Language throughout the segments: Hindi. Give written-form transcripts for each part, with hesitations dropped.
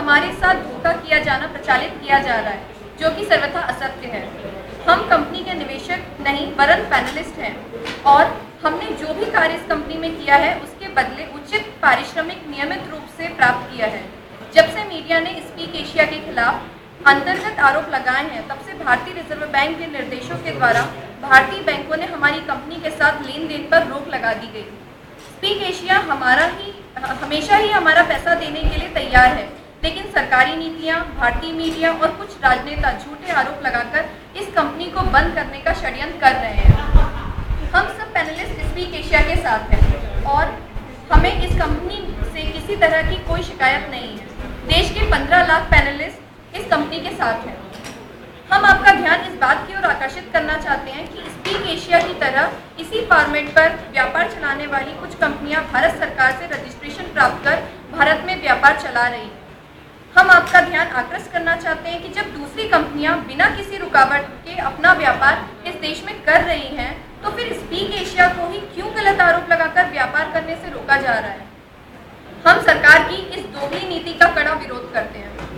हमारे साथ धोखा किया जाना प्रचालित किया जा रहा है, जो कि सर्वथा असत्य है। हम कंपनी के निवेशक नहीं वरन पैनलिस्ट हैं और हमने जो भी कार्य इस कंपनी में किया है उसके बदले उचित पारिश्रमिक नियमित रूप से प्राप्त किया है। जब से मीडिया ने स्पीक एशिया के खिलाफ अंतर्गत आरोप लगाए हैं, तब से भारतीय रिजर्व बैंक के निर्देशों के द्वारा भारतीय बैंकों ने हमारी कंपनी के साथ लेन देन पर रोक लगा दी गई। स्पीक एशिया हमेशा ही हमारा पैसा देने के लिए तैयार है, लेकिन सरकारी नीतियां, भारतीय मीडिया और कुछ राजनेता झूठे आरोप लगाकर इस कंपनी को बंद करने का षड्यंत्र कर रहे हैं। हम सब पैनलिस्ट स्पीक एशिया के साथ हैं और हमें इस कंपनी से किसी तरह की कोई शिकायत नहीं है। देश के 15 लाख पैनलिस्ट इस कंपनी के साथ हैं। हम आपका ध्यान इस बात की ओर आकर्षित करना चाहते हैं कि स्पीक एशिया की तरह इसी फॉर्मेट पर व्यापार चलाने वाली कुछ कंपनियां भारत सरकार से रजिस्ट्रेशन प्राप्त कर भारत में व्यापार चला रही हैं। हम आपका ध्यान आकर्षित करना चाहते हैं कि जब दूसरी कंपनियां बिना किसी रुकावट के अपना व्यापार इस देश में कर रही हैं, तो फिर स्पीक एशिया को ही क्यों गलत आरोप लगाकर व्यापार करने से रोका जा रहा है। हम सरकार की इस दोगली नीति का कड़ा विरोध करते हैं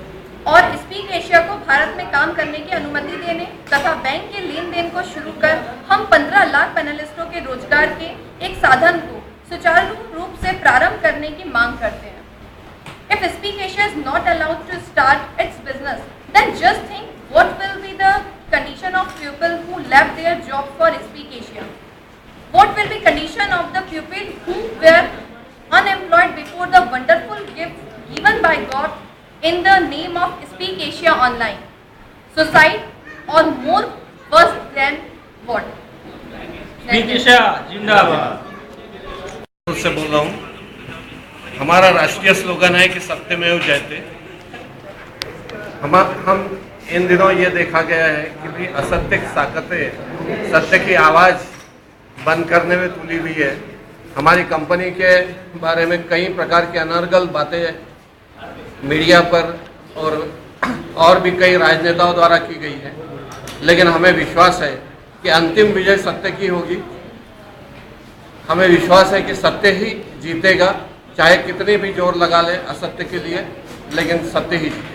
और स्पीक एशिया को भारत में काम करने की अनुमति देने तथा बैंक के लेन देन को शुरू कर हम 15 लाख पैनलिस्टों के रोजगार के एक साधन को सुचारू रूप से प्रारंभ करने की मांग करते हैं। If Speak Asia is not allowed to start its business, then just think what will be the condition of people who left their job for Speak Asia. What will be condition of the people who were unemployed before the wonderful gift given by God in the name of Speak Asia Online? Suicide or more worse than what? Speak Asia जिंदाबाद। से बोल रहा हूँ। हमारा राष्ट्रीय स्लोगन है कि सत्यमेव जयते। हम इन दिनों ये देखा गया है कि भी असत्य की ताकतें सत्य की आवाज़ बंद करने में तुली हुई है। हमारी कंपनी के बारे में कई प्रकार की अनर्गल बातें मीडिया पर और भी कई राजनेताओं द्वारा की गई है, लेकिन हमें विश्वास है कि अंतिम विजय सत्य की होगी। हमें विश्वास है कि सत्य ही जीतेगा, चाहे कितने भी जोर लगा ले असत्य के लिए, लेकिन सत्य ही जीतेगा।